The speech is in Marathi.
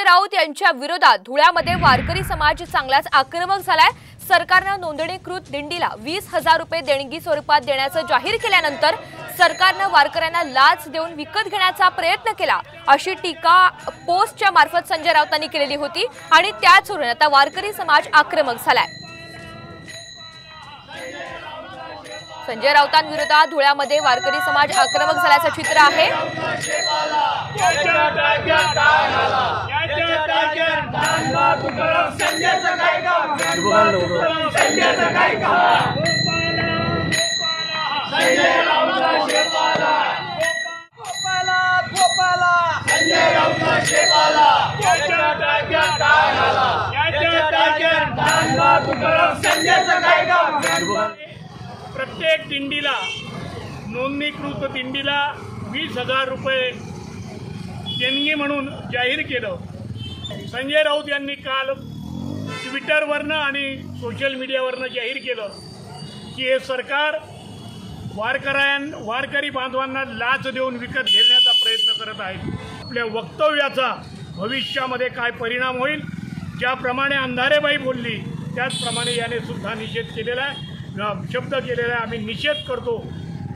राऊत यांच्या विरोधात धुळ्यामध्ये वारकरी समाज चांगलाच आक्रमक झालाय। सरकारने नोंदणीकृत दिंडीला 20,000 रुपये देणगी स्वरूपात देण्याचं जाहीर केल्यानंतर सरकारने वारकऱ्यांना लाच देऊन विकत घेण्याचा प्रयत्न केला अशी टीका पोस्टच्या मार्फत संजय राऊतांनी केलेली होती आणि त्याचवरून आता वारकरी समाज आक्रमक झालाय। संजय राऊतांविरोधात धुळ्यामध्ये वारकरी समाज आक्रमक झाल्याचं चित्र आहे। प्रत्येक दिंडीला नोंदणीकृत दिंडीला 20,000 रुपये देणगी म्हणून जाहीर केलं। संजय राऊत यांनी काल ट्विटरवरनं आणि सोशल मीडियावरनं जाहीर केलं की हे सरकार वारकरी बांधवांना लाच देऊन विकत घेण्याचा प्रयत्न करत आहे। आपल्या वक्तव्याचा भविष्यामध्ये काय परिणाम होईल, ज्याप्रमाणे अंधारेबाई बोलली त्याचप्रमाणे याने सुद्धा निषेध केलेला आहे, शब्द केलेला आहे। आम्ही निषेध करतो